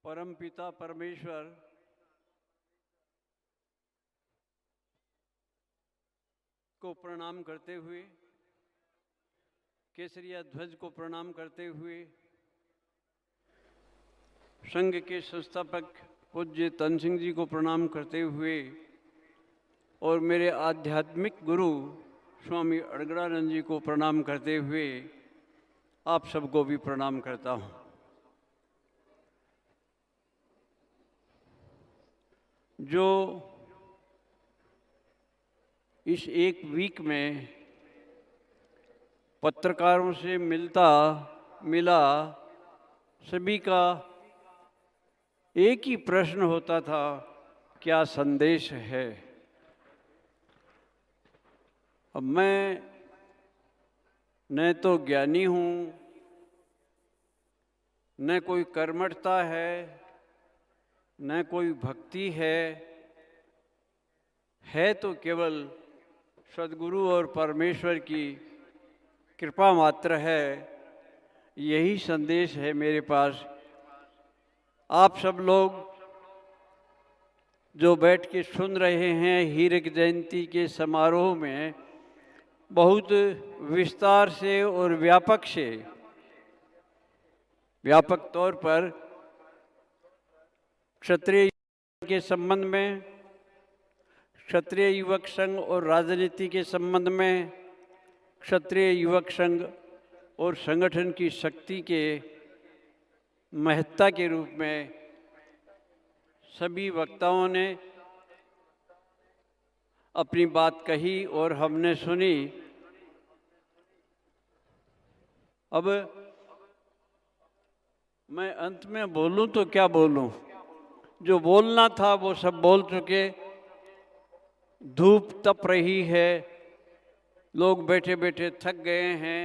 परम पिता परमेश्वर को प्रणाम करते हुए, केसरिया ध्वज को प्रणाम करते हुए, संघ के संस्थापक पूज्य तन सिंह जी को प्रणाम करते हुए और मेरे आध्यात्मिक गुरु स्वामी अड़गड़ानंद जी को प्रणाम करते हुए आप सबको भी प्रणाम करता हूँ। जो इस एक वीक में पत्रकारों से मिला सभी का एक ही प्रश्न होता था, क्या संदेश है। अब मैं न तो ज्ञानी हूँ, न कोई कर्मठता है, न कोई भक्ति है तो केवल सद्गुरु और परमेश्वर की कृपा मात्र है। यही संदेश है मेरे पास। आप सब लोग जो बैठ के सुन रहे हैं, हीरक जयंती के समारोह में बहुत विस्तार से और व्यापक तौर पर क्षत्रिय के संबंध में, क्षत्रिय युवक संघ और राजनीति के संबंध में, क्षत्रिय युवक संघ और संगठन की शक्ति के महत्ता के रूप में सभी वक्ताओं ने अपनी बात कही और हमने सुनी। अब मैं अंत में बोलूं तो क्या बोलूं, जो बोलना था वो सब बोल चुके। धूप तप रही है, लोग बैठे बैठे थक गए हैं,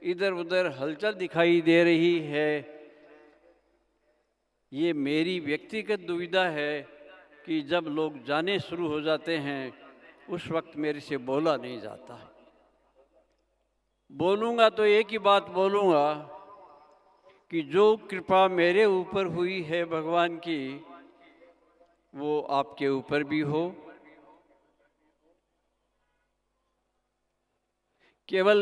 इधर उधर हलचल दिखाई दे रही है। ये मेरी व्यक्तिगत दुविधा है कि जब लोग जाने शुरू हो जाते हैं उस वक्त मेरे से बोला नहीं जाता। बोलूँगा तो एक ही बात बोलूँगा कि जो कृपा मेरे ऊपर हुई है भगवान की, वो आपके ऊपर भी हो। केवल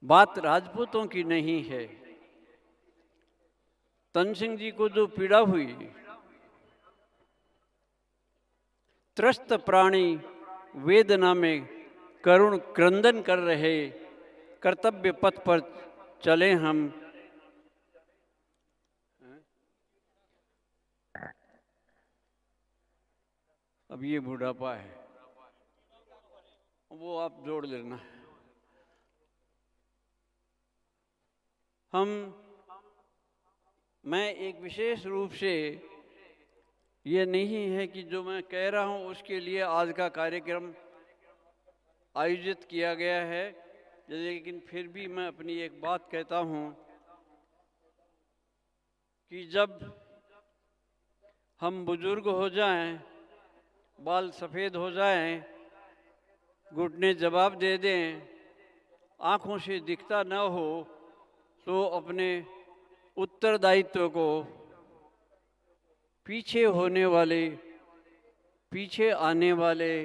बात राजपूतों की नहीं है। तन सिंह जी को जो पीड़ा हुई, त्रस्त प्राणी वेदना में करुण क्रंदन कर रहे, कर्तव्य पथ पर चले हम। अब ये बुढ़ापा है, वो आप जोड़ लेना। मैं एक विशेष रूप से, ये नहीं है कि जो मैं कह रहा हूँ उसके लिए आज का कार्यक्रम आयोजित किया गया है, लेकिन फिर भी मैं अपनी एक बात कहता हूँ कि जब हम बुजुर्ग हो जाएं, बाल सफ़ेद हो जाएं, घुटने जवाब दे दें, आँखों से दिखता न हो, तो अपने उत्तरदायित्व को पीछे आने वाले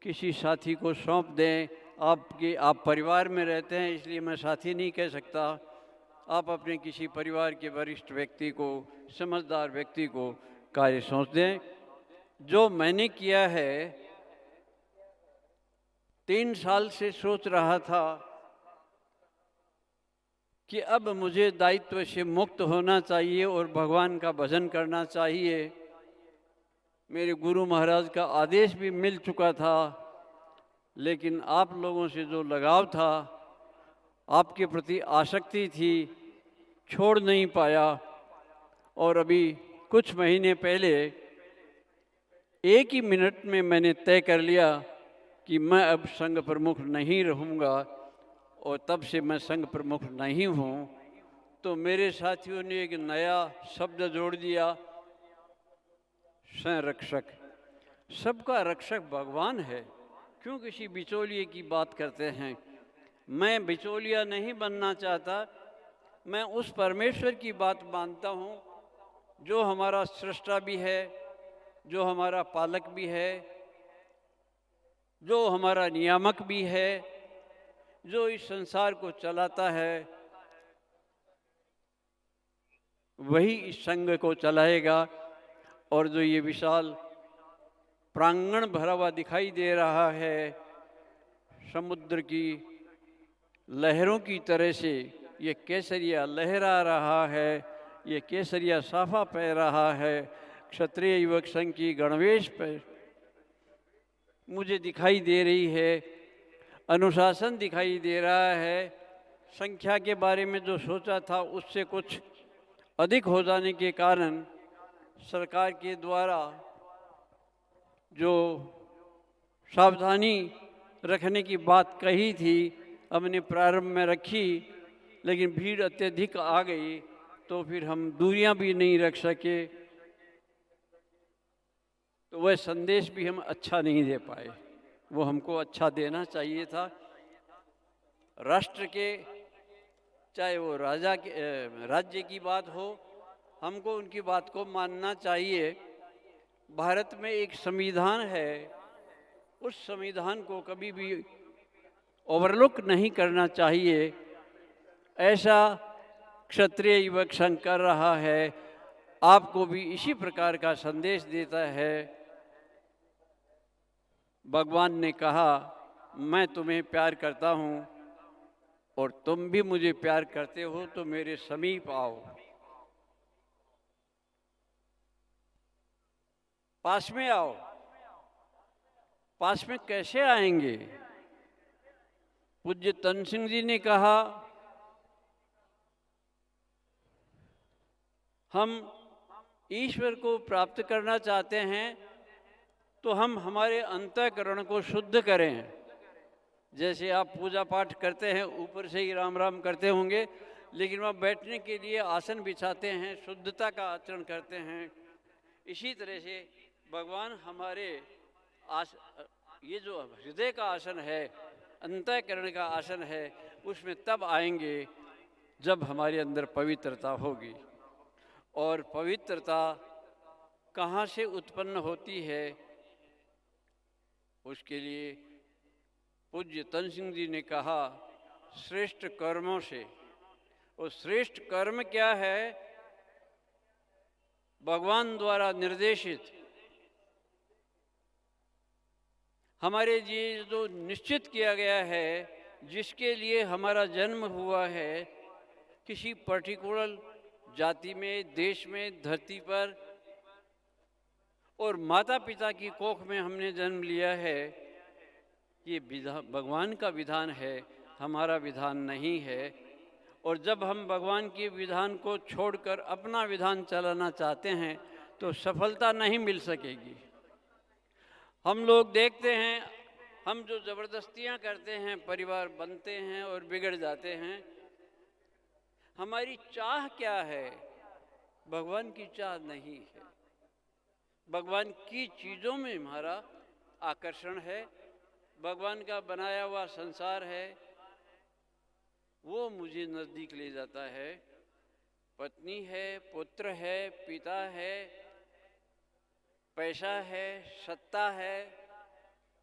किसी साथी को सौंप दें। आप परिवार में रहते हैं, इसलिए मैं साथी नहीं कह सकता। आप अपने किसी परिवार के वरिष्ठ व्यक्ति को, समझदार व्यक्ति को कार्य सौंप दें। जो मैंने किया है, 3 साल से सोच रहा था कि अब मुझे दायित्व से मुक्त होना चाहिए और भगवान का भजन करना चाहिए। मेरे गुरु महाराज का आदेश भी मिल चुका था, लेकिन आप लोगों से जो लगाव था, आपके प्रति आसक्ति थी, छोड़ नहीं पाया। और अभी कुछ महीने पहले एक ही मिनट में मैंने तय कर लिया कि मैं अब संघ प्रमुख नहीं रहूँगा, और तब से मैं संघ प्रमुख नहीं हूँ। तो मेरे साथियों ने एक नया शब्द जोड़ दिया, संरक्षक। सबका रक्षक भगवान है, क्यों किसी बिचौलिए की बात करते हैं। मैं बिचौलिया नहीं बनना चाहता, मैं उस परमेश्वर की बात मानता हूँ जो हमारा सृष्टा भी है, जो हमारा पालक भी है, जो हमारा नियामक भी है, जो इस संसार को चलाता है, वही इस संघ को चलाएगा। और जो ये विशाल प्रांगण भरा हुआ दिखाई दे रहा है, समुद्र की लहरों की तरह से ये केसरिया लहरा रहा है, ये केसरिया साफा पह रहा है, क्षत्रिय युवक संघ की गणवेश पर मुझे दिखाई दे रही है, अनुशासन दिखाई दे रहा है। संख्या के बारे में जो सोचा था उससे कुछ अधिक हो जाने के कारण सरकार के द्वारा जो सावधानी रखने की बात कही थी, हमने प्रारंभ में रखी, लेकिन भीड़ अत्यधिक आ गई तो फिर हम दूरियां भी नहीं रख सके, तो वह संदेश भी हम अच्छा नहीं दे पाए। वो हमको अच्छा देना चाहिए था। राष्ट्र के, चाहे वो राज्य की बात हो, हमको उनकी बात को मानना चाहिए। भारत में एक संविधान है, उस संविधान को कभी भी ओवरलुक नहीं करना चाहिए। ऐसा क्षत्रिय युवक संघ कर रहा है, आपको भी इसी प्रकार का संदेश देता है। भगवान ने कहा, मैं तुम्हें प्यार करता हूँ और तुम भी मुझे प्यार करते हो, तो मेरे समीप आओ, पास में आओ। पास में कैसे आएंगे? पूज्य तन सिंह जी ने कहा, हम ईश्वर को प्राप्त करना चाहते हैं तो हम हमारे अंतःकरण को शुद्ध करें। जैसे आप पूजा पाठ करते हैं, ऊपर से ही राम राम करते होंगे, लेकिन वहाँ बैठने के लिए आसन बिछाते हैं, शुद्धता का आचरण करते हैं। इसी तरह से भगवान हमारे ये जो हृदय का आसन है, अंतःकरण का आसन है, उसमें तब आएंगे जब हमारे अंदर पवित्रता होगी। और पवित्रता कहाँ से उत्पन्न होती है? उसके लिए पूज्य तन सिंह जी ने कहा, श्रेष्ठ कर्मों से। और श्रेष्ठ कर्म क्या है? भगवान द्वारा निर्देशित, हमारे लिए जो निश्चित किया गया है, जिसके लिए हमारा जन्म हुआ है, किसी पर्टिकुलर जाति में, देश में, धरती पर, और माता पिता की कोख में हमने जन्म लिया है, ये विधान भगवान का विधान है, हमारा विधान नहीं है। और जब हम भगवान के विधान को छोड़कर अपना विधान चलाना चाहते हैं तो सफलता नहीं मिल सकेगी। हम लोग देखते हैं, हम जो ज़बरदस्तियां करते हैं, परिवार बनते हैं और बिगड़ जाते हैं। हमारी चाह क्या है? भगवान की चाह नहीं है। भगवान की चीज़ों में हमारा आकर्षण है, भगवान का बनाया हुआ संसार है, वो मुझे नज़दीक ले जाता है। पत्नी है, पुत्र है, पिता है, पैसा है, सत्ता है,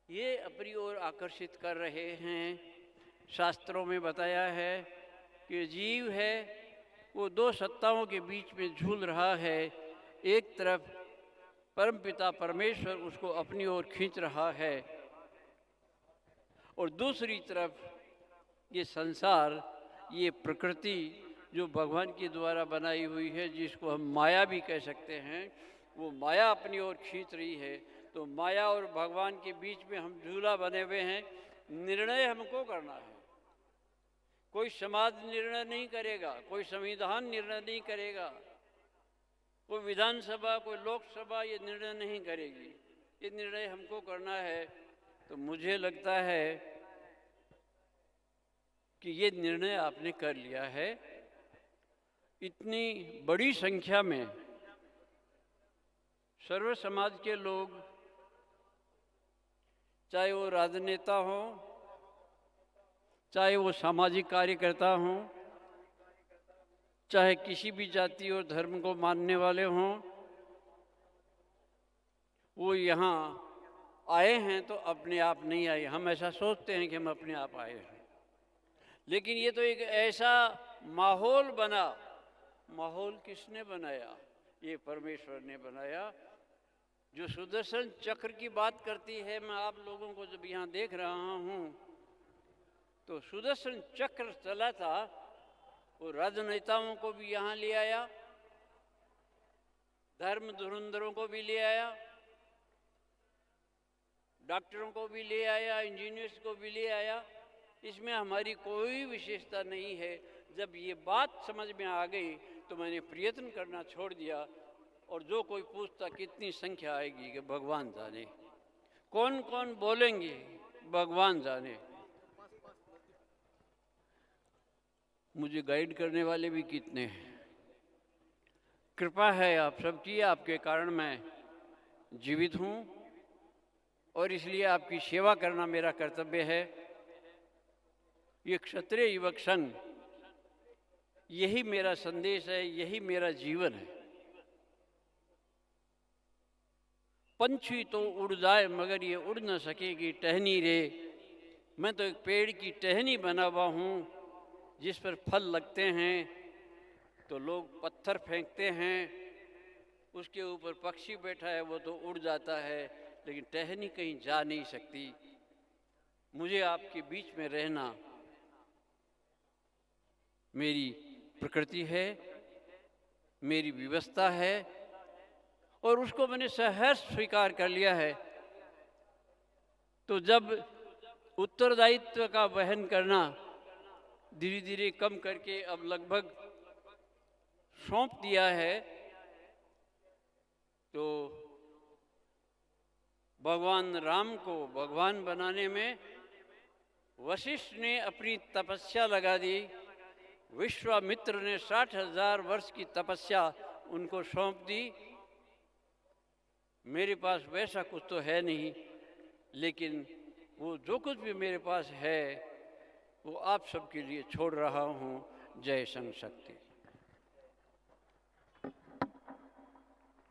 ये अपनी ओर आकर्षित कर रहे हैं। शास्त्रों में बताया है कि जीव है वो दो सत्ताओं के बीच में झूल रहा है। एक तरफ परमपिता परमेश्वर उसको अपनी ओर खींच रहा है, और दूसरी तरफ ये संसार, ये प्रकृति जो भगवान के द्वारा बनाई हुई है, जिसको हम माया भी कह सकते हैं, वो माया अपनी ओर खींच रही है। तो माया और भगवान के बीच में हम झूला बने हुए हैं। निर्णय हमको करना है। कोई समाज निर्णय नहीं करेगा, कोई संविधान निर्णय नहीं करेगा, कोई विधानसभा, कोई लोकसभा ये निर्णय नहीं करेगी। ये निर्णय हमको करना है। तो मुझे लगता है कि ये निर्णय आपने कर लिया है। इतनी बड़ी संख्या में सर्व समाज के लोग, चाहे वो राजनेता हों, चाहे वो सामाजिक कार्यकर्ता हों, चाहे किसी भी जाति और धर्म को मानने वाले हों, वो यहाँ आए हैं तो अपने आप नहीं आए। हम ऐसा सोचते हैं कि हम अपने आप आए हैं, लेकिन ये तो एक ऐसा माहौल बना। माहौल किसने बनाया? ये परमेश्वर ने बनाया। जो सुदर्शन चक्र की बात करती है, मैं आप लोगों को जब यहाँ देख रहा हूँ तो सुदर्शन चक्र चला था, वो राजनेताओं को भी यहाँ ले आया, धर्म धुरंधरों को भी ले आया, डॉक्टरों को भी ले आया, इंजीनियर्स को भी ले आया। इसमें हमारी कोई विशेषता नहीं है। जब ये बात समझ में आ गई तो मैंने प्रयत्न करना छोड़ दिया, और जो कोई पूछता कितनी संख्या आएगी, कि भगवान जाने, कौन कौन बोलेंगे, भगवान जाने। मुझे गाइड करने वाले भी कितने हैं। कृपा है आप सबकी, आपके कारण मैं जीवित हूँ, और इसलिए आपकी सेवा करना मेरा कर्तव्य है। ये क्षत्रिय युवक संघ, यही मेरा संदेश है, यही मेरा जीवन है। पंछी तो उड़ जाए मगर ये उड़ न सकेगी टहनी रे। मैं तो एक पेड़ की टहनी बना हुआ हूँ, जिस पर फल लगते हैं तो लोग पत्थर फेंकते हैं, उसके ऊपर पक्षी बैठा है, वो तो उड़ जाता है, लेकिन टहनी कहीं जा नहीं सकती। मुझे आपके बीच में रहना मेरी प्रकृति है, मेरी व्यवस्था है, और उसको मैंने सहर्ष स्वीकार कर लिया है। तो जब उत्तरदायित्व का वहन करना धीरे धीरे कम करके अब लगभग सौंप दिया है, तो भगवान राम को भगवान बनाने में वशिष्ठ ने अपनी तपस्या लगा दी। विश्वामित्र ने 60,000 वर्ष की तपस्या उनको सौंप दी। मेरे पास वैसा कुछ तो है नहीं, लेकिन वो जो कुछ भी मेरे पास है वो आप सबके लिए छोड़ रहा हूँ। जय संघ शक्ति।